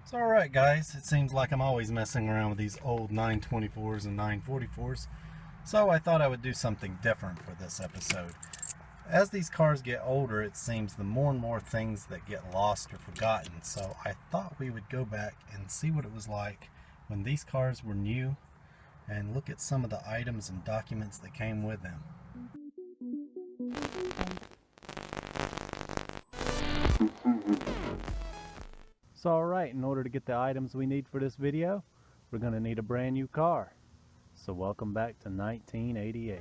So alright guys, it seems like I'm always messing around with these old 924s and 944s, so I thought I would do something different for this episode. As these cars get older, it seems the more and more things that get lost or forgotten, so I thought we would go back and see what it was like when these cars were new and look at some of the items and documents that came with them. So alright, in order to get the items we need for this video, we're going to need a brand new car. So welcome back to 1988.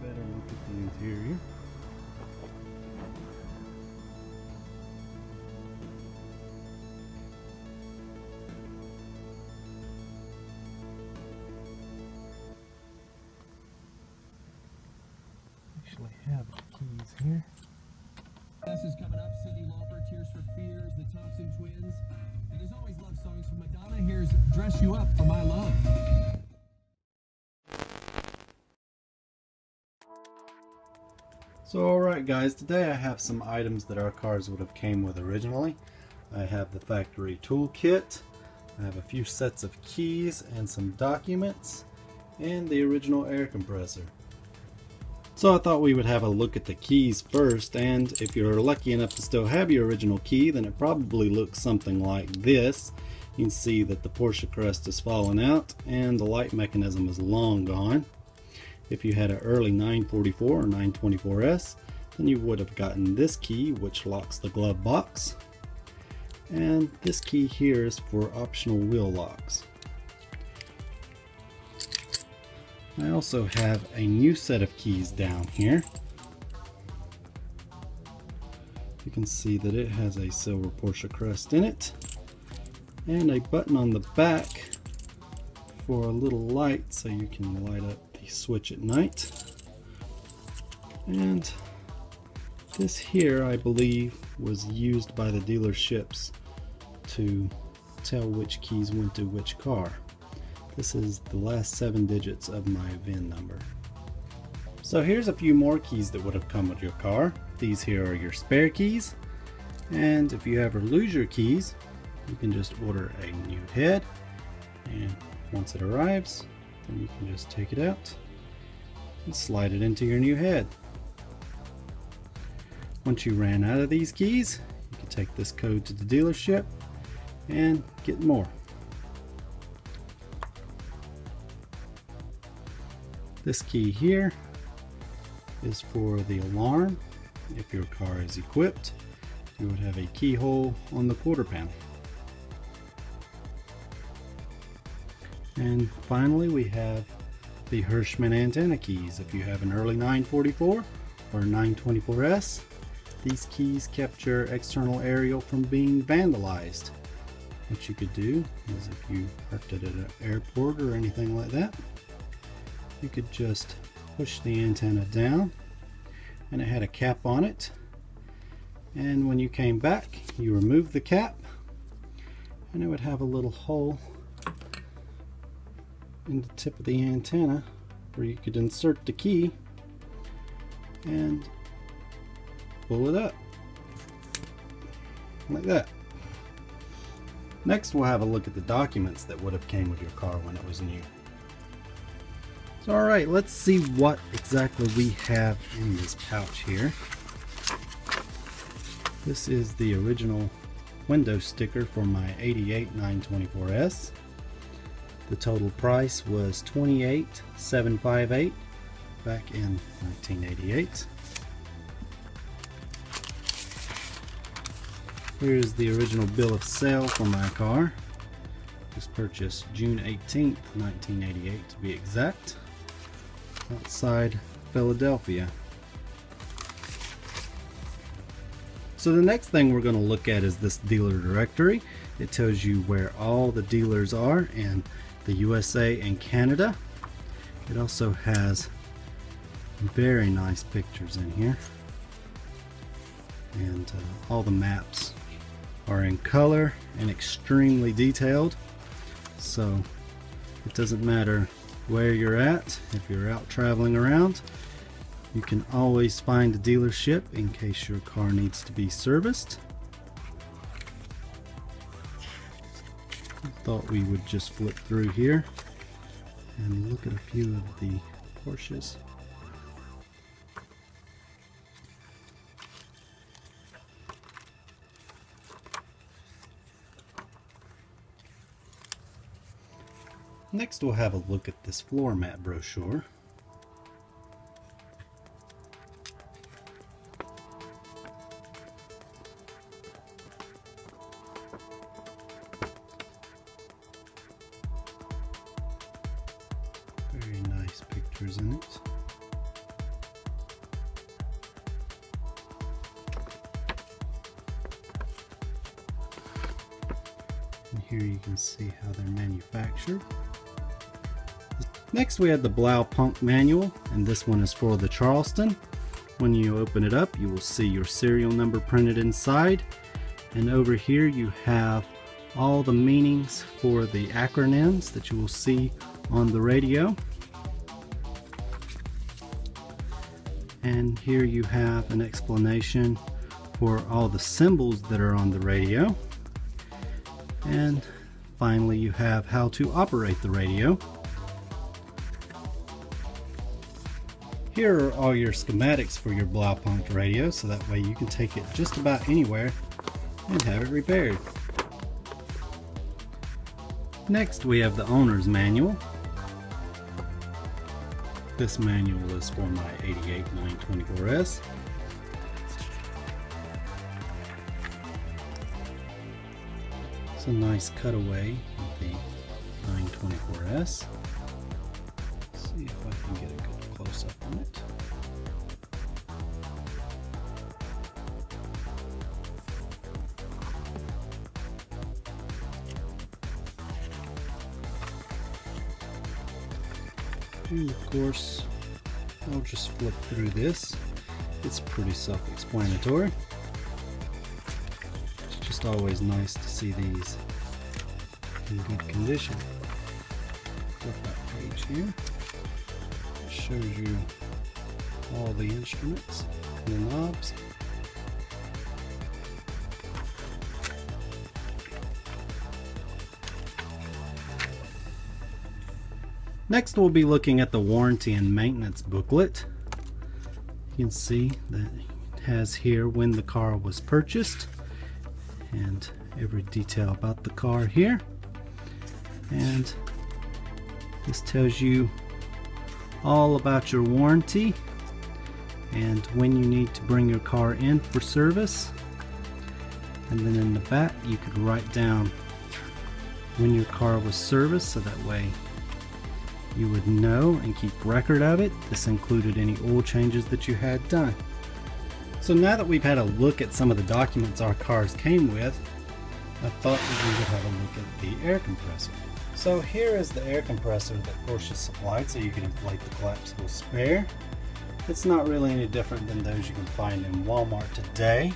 Better look at the interior. Actually have the keys here. This is coming up. Cyndi Lauper, Tears for Fears, the Thompson Twins. And there's always love songs from Madonna. Here's Dress You Up for My Love. So alright guys, today I have some items that our cars would have came with originally. I have the factory toolkit, I have a few sets of keys and some documents, and the original air compressor. So I thought we would have a look at the keys first, and if you're lucky enough to still have your original key, then it probably looks something like this. You can see that the Porsche crest has fallen out and the light mechanism is long gone. If you had an early 944 or 924S, then you would have gotten this key, which locks the glove box. And this key here is for optional wheel locks. I also have a new set of keys down here. You can see that it has a silver Porsche crest in it, and a button on the back for a little light so you can light up switch at night. And this here, I believe, was used by the dealerships to tell which keys went to which car. This is the last 7 digits of my VIN number. So here's a few more keys that would have come with your car. These here are your spare keys, and if you ever lose your keys, you can just order a new head, and once it arrives, then you can just take it out and slide it into your new head. Once you ran out of these keys, you can take this code to the dealership and get more. This key here is for the alarm if your car is equipped, you would have a keyhole on the quarter panel. And finally, we have the Hirschman antenna keys. If you have an early 944 or 924S, these keys kept your external aerial from being vandalized. What you could do is, if you parked it at an airport or anything like that, you could just push the antenna down, and it had a cap on it, and when you came back you remove the cap and it would have a little hole in the tip of the antenna where you could insert the key and pull it up like that. Next, we'll have a look at the documents that would have came with your car when it was new. So alright, let's see what exactly we have in this pouch here. This is the original window sticker for my 88 924S. The total price was $28,758 back in 1988. Here's the original bill of sale for my car. It was purchased June 18th, 1988 to be exact, outside Philadelphia. So the next thing we're going to look at is this dealer directory. It tells you where all the dealers are in the USA and Canada. It also has very nice pictures in here, and all the maps are in color and extremely detailed, so it doesn't matter where you're at. If you're out traveling around, you can always find a dealership in case your car needs to be serviced. I thought we would just flip through here and look at a few of the Porsches. Next, we'll have a look at this floor mat brochure. Very nice pictures in it. And here you can see how they're manufactured. Next, we have the Blaupunk manual, and this one is for the Charleston. When you open it up, you will see your serial number printed inside, and over here you have all the meanings for the acronyms that you will see on the radio. And here you have an explanation for all the symbols that are on the radio. And finally, you have how to operate the radio. Here are all your schematics for your Blaupunk radio, so that way you can take it just about anywhere and have it repaired. Next, we have the owner's manual. This manual is for my 88 924S. It's a nice cutaway of the 924S. Let's see if I can get a good close-up on it. And of course, I'll just flip through this. It's pretty self-explanatory. It's just always nice to see these in good condition. Flip that page here. It shows you all the instruments and the knobs. Next, we'll be looking at the warranty and maintenance booklet. You can see that it has here when the car was purchased and every detail about the car here. And this tells you all about your warranty. and when you need to bring your car in for service. And then in the back you could write down when your car was serviced, so that way you would know and keep record of it. This included any oil changes that you had done. So now that we've had a look at some of the documents our cars came with, I thought that we would have a look at the air compressor. So here is the air compressor that Porsche supplied, so you can inflate the collapsible spare. It's not really any different than those you can find in Walmart today.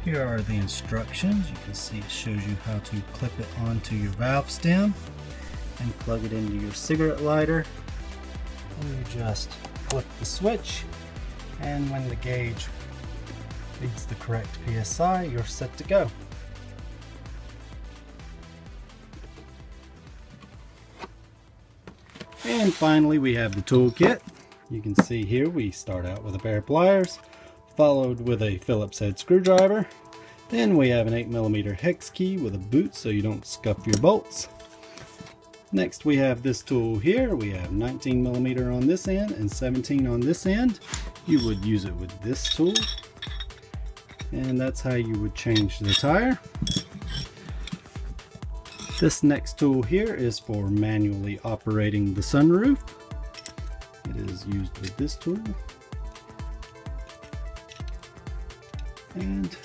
Here are the instructions. You can see it shows you how to clip it onto your valve stem and plug it into your cigarette lighter. And you just flip the switch, and when the gauge reads the correct PSI, you're set to go. And finally we have the toolkit. You can see here we start out with a pair of pliers, followed with a Phillips head screwdriver. Then we have an 8mm hex key with a boot so you don't scuff your bolts. Next we have this tool here. We have 19mm on this end and 17 on this end. You would use it with this tool, and that's how you would change the tire. This next tool here is for manually operating the sunroof. It is used with this tool. And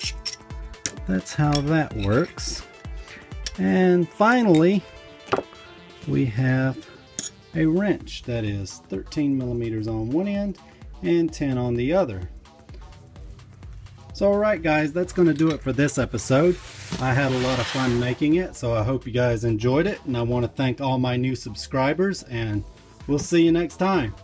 that's how that works. And finally, we have a wrench that is 13mm on one end and 10 on the other. So alright guys, that's going to do it for this episode. I had a lot of fun making it, so I hope you guys enjoyed it, and I want to thank all my new subscribers, and we'll see you next time.